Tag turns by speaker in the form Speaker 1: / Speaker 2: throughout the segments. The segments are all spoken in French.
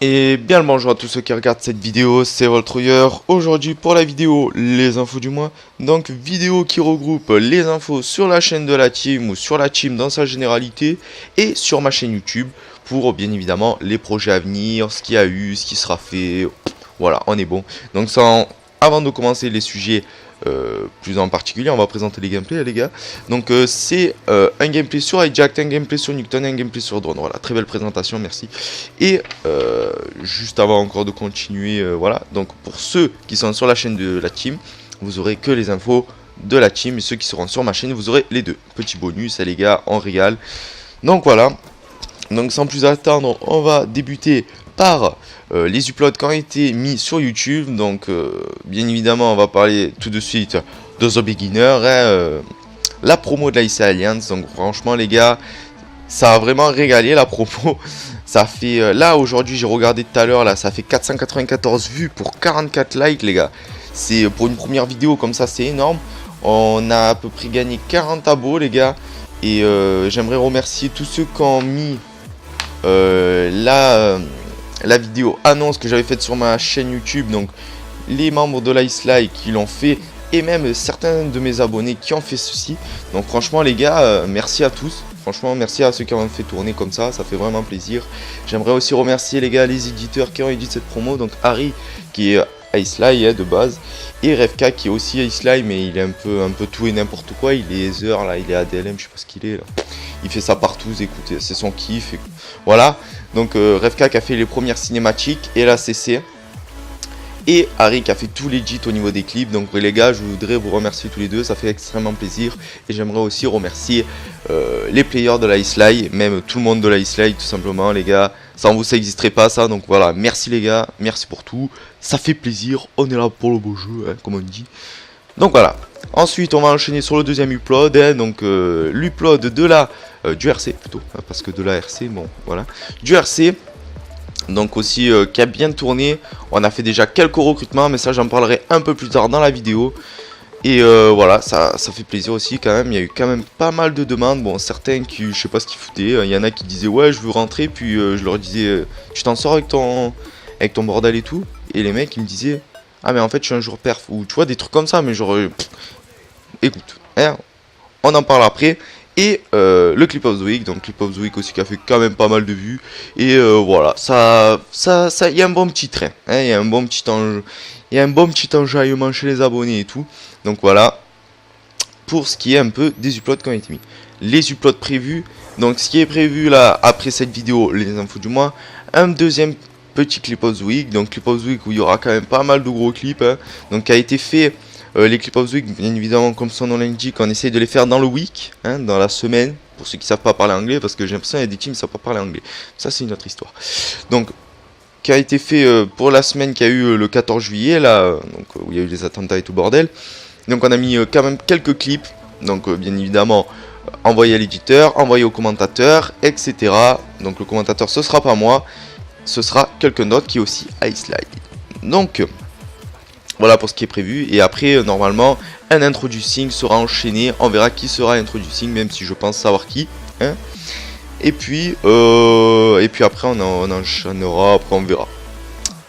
Speaker 1: Et bien le bonjour à tous ceux qui regardent cette vidéo, c'est Voltroyer. Aujourd'hui pour la vidéo, les infos du mois. Donc vidéo qui regroupe les infos sur la chaîne de la team ou sur la team dans sa généralité. Et sur ma chaîne YouTube pour bien évidemment les projets à venir, ce qu'il y a eu, ce qui sera fait. Voilà, on est bon. Donc avant de commencer les sujets plus en particulier, on va présenter les gameplays les gars. Donc c'est un gameplay sur Hijacked, un gameplay sur Nuketown, un gameplay sur Drone. Voilà, très belle présentation, merci. Et juste avant encore de continuer, voilà, donc pour ceux qui sont sur la chaîne de la team, vous aurez que les infos de la team, et ceux qui seront sur ma chaîne, vous aurez les deux. Petit bonus, les gars, on régale. Donc voilà, donc sans plus attendre, on va débuter par les uploads qui ont été mis sur YouTube. Donc bien évidemment on va parler tout de suite de The Beginner, la promo de la IC Alliance. Donc franchement les gars, ça a vraiment régalé la promo. Ça fait, là aujourd'hui j'ai regardé tout à l'heure, là ça fait 494 vues pour 44 likes les gars. C'est pour une première vidéo comme ça, c'est énorme. On a à peu près gagné 40 abos les gars. Et j'aimerais remercier tous ceux qui ont mis la vidéo annonce que j'avais faite sur ma chaîne YouTube. Donc les membres de l'Iceline qui l'ont fait, et même certains de mes abonnés qui ont fait ceci. Donc franchement les gars, merci à tous. Franchement merci à ceux qui ont fait tourner comme ça fait vraiment plaisir. J'aimerais aussi remercier les gars, les éditeurs qui ont édité cette promo. Donc Harry qui est Iceline de base, et Revka qui est aussi Iceline, mais il est un peu tout et n'importe quoi. Il est Ether là, il est ADLM, je sais pas ce qu'il est là. Il fait ça partout, écoutez, c'est son kiff. Et voilà, donc Revka qui a fait les premières cinématiques et la CC. Et Harry qui a fait tout legit au niveau des clips. Donc les gars, je voudrais vous remercier tous les deux, ça fait extrêmement plaisir. Et j'aimerais aussi remercier les players de la Iceline, même tout le monde de la Iceline tout simplement les gars. Sans vous ça n'existerait pas ça, donc voilà, merci les gars, merci pour tout. Ça fait plaisir, on est là pour le beau jeu, hein, comme on dit. Donc voilà, ensuite on va enchaîner sur le deuxième upload, hein, donc l'upload de la, du RC plutôt, hein, parce que de la RC, bon voilà, du RC. Donc aussi qui a bien tourné. On a fait déjà quelques recrutements, mais ça j'en parlerai un peu plus tard dans la vidéo. Et voilà, ça fait plaisir aussi quand même. Il y a eu quand même pas mal de demandes. Bon, certains qui, je sais pas ce qu'ils foutaient. Il y en a qui disaient ouais je veux rentrer. Puis je leur disais tu t'en sors avec ton bordel et tout. Et les mecs ils me disaient ah mais en fait je suis un jour perf. Ou tu vois des trucs comme ça. Mais genre écoute, hein, on en parle après. Et le clip of the week, donc clip of the week aussi qui a fait quand même pas mal de vues. Et voilà, il y a un bon petit train, hein, il y a un bon petit enjaillement chez les abonnés et tout. Donc voilà, pour ce qui est un peu des uploads qui ont été mis. Les uploads prévus, donc ce qui est prévu là, après cette vidéo, les infos du mois, un deuxième petit clip of the week. Donc clip of the week où il y aura quand même pas mal de gros clips, hein, donc qui a été fait... les clips of the week, bien évidemment, comme son nom l'indique, on essaye de les faire dans le week, hein, dans la semaine, pour ceux qui ne savent pas parler anglais, parce que j'ai l'impression qu'il y a des teams qui ne savent pas parler anglais. Ça, c'est une autre histoire. Donc, qui a été fait pour la semaine qui a eu le 14 juillet, là, donc, où il y a eu les attentats et tout bordel. Donc, on a mis quand même quelques clips, donc, bien évidemment, envoyés à l'éditeur, envoyés au commentateur, etc. Donc, le commentateur, ce sera pas moi, ce sera quelqu'un d'autre qui est aussi Iceline. Donc, voilà pour ce qui est prévu. Et après normalement un introducing sera enchaîné. On verra qui sera introducing, même si je pense savoir qui, hein. Et puis après on enchaînera. Après on verra,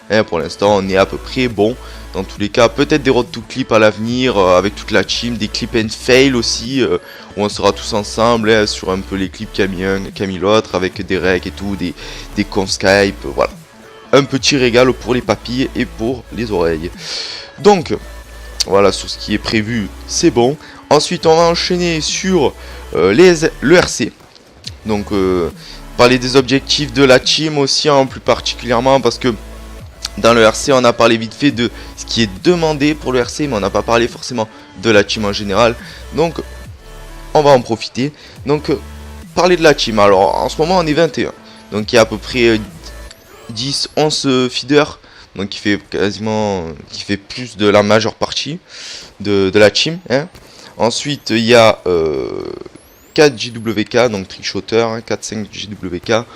Speaker 1: hein. Pour l'instant on est à peu près bon. Dans tous les cas peut-être des road to clips à l'avenir, avec toute la team. Des clip and fail aussi, où on sera tous ensemble, hein, sur un peu les clips qu'a mis l'autre, avec des règles et tout, des cons Skype, voilà. Un petit régal pour les papilles et pour les oreilles. Donc, voilà, sur ce qui est prévu, c'est bon. Ensuite, on va enchaîner sur le RC. Donc, parler des objectifs de la team aussi, hein, plus particulièrement, parce que dans le RC, on a parlé vite fait de ce qui est demandé pour le RC, mais on n'a pas parlé forcément de la team en général. Donc, on va en profiter. Donc, parler de la team. Alors, en ce moment, on est 21. Donc, il y a à peu près 10-11 feeders, donc qui fait plus de la majeure partie de la team, hein. Ensuite il y a 4 JWK, donc trickshotter, hein, 4-5 JWK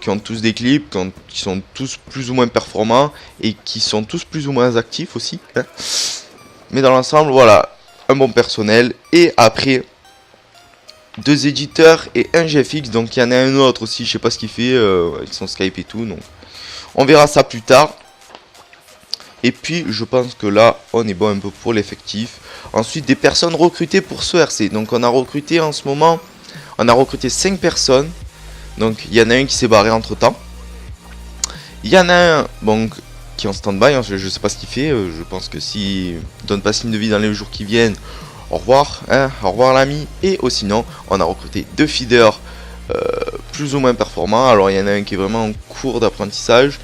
Speaker 1: qui ont tous des clips, qui sont tous plus ou moins performants et qui sont tous plus ou moins actifs aussi, hein. Mais dans l'ensemble voilà, un bon personnel. Et après 2 éditeurs et un GFX, donc il y en a un autre aussi, je sais pas ce qu'il fait, avec son Skype et tout, donc On verra ça plus tard. Et puis je pense que là on est bon un peu pour l'effectif. Ensuite des personnes recrutées pour ce RC. Donc on a recruté en ce moment, on a recruté 5 personnes. Donc il y en a un qui s'est barré entre temps. Il y en a un bon, qui est en stand-by, hein, je sais pas ce qu'il fait. Je pense que s'il donne pas signe de vie dans les jours qui viennent, au revoir, hein, au revoir l'ami. Et sinon on a recruté 2 feeders plus ou moins performants. Alors il y en a un qui est vraiment en cours d'apprentissage.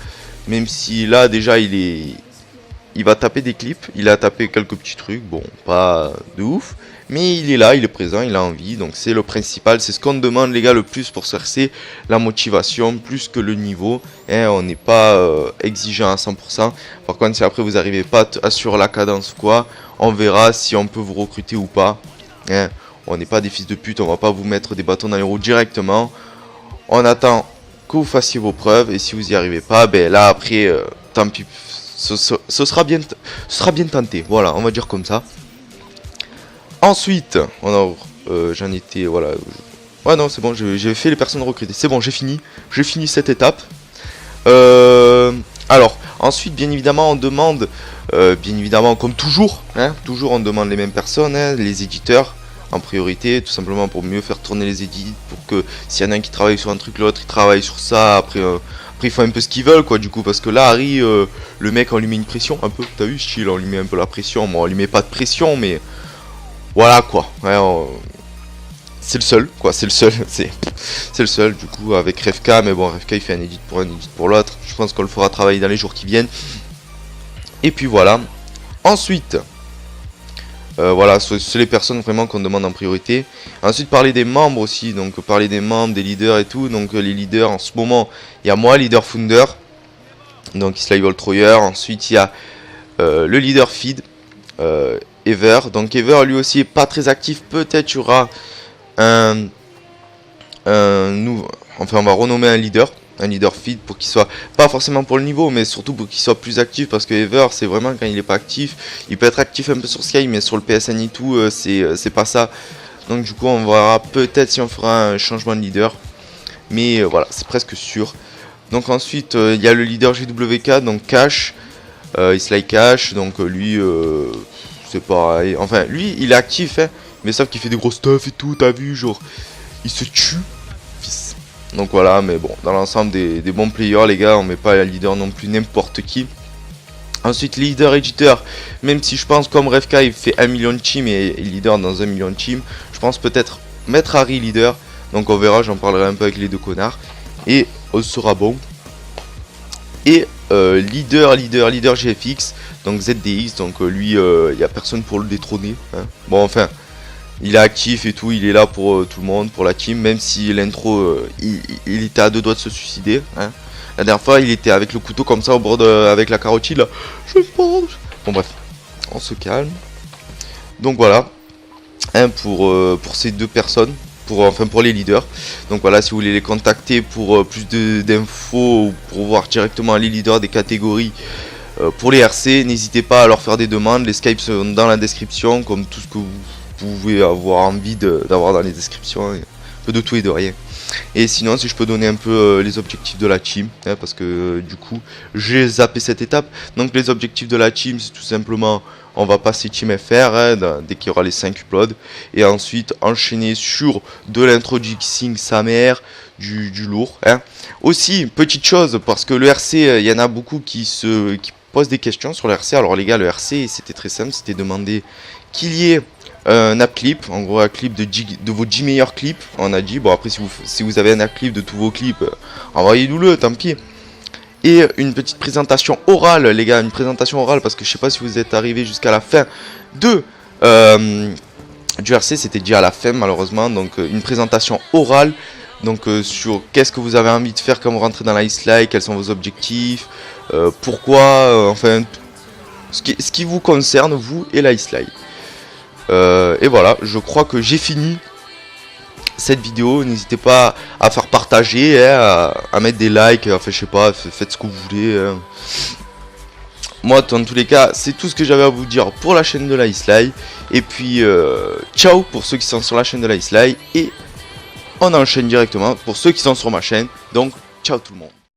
Speaker 1: Même si là déjà il va taper des clips, il a tapé quelques petits trucs, bon, pas de ouf, mais il est là, il est présent, il a envie, donc c'est le principal, c'est ce qu'on demande les gars le plus pour ce RC, la motivation, plus que le niveau, hein, on n'est pas exigeant à 100%, par contre si après vous n'arrivez pas à assurer la cadence ou quoi, on verra si on peut vous recruter ou pas, hein, on n'est pas des fils de pute, on va pas vous mettre des bâtons dans les roues directement, on attend que vous fassiez vos preuves, et si vous n'y arrivez pas, ben là après, tant pis, ce sera bien tenté, voilà, on va dire comme ça. Ensuite, j'en étais, voilà. Ouais, non, c'est bon, j'ai fait les personnes recrutées. C'est bon, j'ai fini cette étape. Alors, ensuite, bien évidemment, on demande, bien évidemment, comme toujours, hein, toujours on demande les mêmes personnes, hein, les éditeurs, en priorité, tout simplement pour mieux faire tourner les édits, pour que s'il y en a un qui travaille sur un truc, l'autre il travaille sur ça, après ils font un peu ce qu'ils veulent, quoi, du coup, parce que là, Harry, le mec, on lui met une pression, un peu, t'as vu, style, on lui met un peu la pression, bon, on lui met pas de pression, mais voilà, quoi, ouais, c'est le seul, quoi, c'est le seul, du coup, avec Revka, mais bon, Revka, il fait un edit pour l'autre, je pense qu'on le fera travailler dans les jours qui viennent, et puis voilà, ensuite, voilà, c'est les personnes vraiment qu'on demande en priorité. Ensuite, parler des membres aussi, donc parler des membres, des leaders et tout. Donc les leaders, en ce moment, il y a moi, leader founder, donc Isla Troyer. Ensuite, il y a le leader feed, Ever. Donc Ever, lui aussi, est pas très actif. Peut-être il y aura un nouveau, enfin, on va renommer un leader feed pour qu'il soit, pas forcément pour le niveau, mais surtout pour qu'il soit plus actif, parce que Ever, c'est vraiment quand il est pas actif, il peut être actif un peu sur Sky, mais sur le PSN et tout, c'est pas ça. Donc du coup, on verra peut-être si on fera un changement de leader, mais voilà, c'est presque sûr. Donc ensuite, il y a le leader GWK, donc Cash, Islay Cash, donc lui, c'est pareil, enfin, lui, il est actif, hein, mais sauf qu'il fait des gros stuff et tout, t'as vu, genre, il se tue. Donc voilà, mais bon, dans l'ensemble des bons players, les gars, on met pas la leader non plus n'importe qui. Ensuite, leader éditeur, même si je pense comme Revka, il fait 1 million de team et leader dans 1 million de team, je pense peut-être mettre Harry leader. Donc on verra, j'en parlerai un peu avec les deux connards. Et on sera bon. Et leader GFX, donc ZDX, donc lui, il n'y a personne pour le détrôner. Hein. Bon, enfin... Il est actif et tout, il est là pour tout le monde, pour la team, même si l'intro, il était à 2 doigts de se suicider. Hein. La dernière fois, il était avec le couteau comme ça au bord avec la carotide là. Je pense. Bon bref, on se calme. Donc voilà, hein, pour ces deux personnes, pour les leaders. Donc voilà, si vous voulez les contacter pour plus d'infos ou pour voir directement les leaders des catégories. Pour les RC, n'hésitez pas à leur faire des demandes, les Skypes sont dans la description, comme tout ce que vous pouvez avoir envie d'avoir dans les descriptions, un peu de tout et de rien. Et sinon, si je peux donner un peu les objectifs de la team, hein, parce que du coup j'ai zappé cette étape. Donc les objectifs de la team, c'est tout simplement, on va passer Team FR hein, dès qu'il y aura les 5 uploads, et ensuite enchaîner sur de l'introducing sa mère, du lourd. Hein. Aussi, petite chose, parce que le RC, il y en a beaucoup qui posent des questions sur le RC. Alors les gars, le RC, c'était très simple, c'était demander qu'il y ait un app clip, en gros un clip de vos 10 meilleurs clips. On a dit, bon après si vous avez un app clip de tous vos clips, envoyez-nous-le, tant pis. Et une petite présentation orale, les gars, une présentation orale, parce que je sais pas si vous êtes arrivé jusqu'à la fin du RC, c'était déjà à la fin malheureusement, donc une présentation orale, donc sur qu'est-ce que vous avez envie de faire quand vous rentrez dans la Islay, quels sont vos objectifs, pourquoi, enfin, ce qui vous concerne, vous et la Islay. Et voilà, je crois que j'ai fini cette vidéo. N'hésitez pas à faire partager, hein, à mettre des likes, enfin je sais pas, faites ce que vous voulez. Hein. Moi, dans tous les cas, c'est tout ce que j'avais à vous dire pour la chaîne de la Islay. Et puis, ciao pour ceux qui sont sur la chaîne de la Islay. Et on enchaîne directement pour ceux qui sont sur ma chaîne. Donc, ciao tout le monde.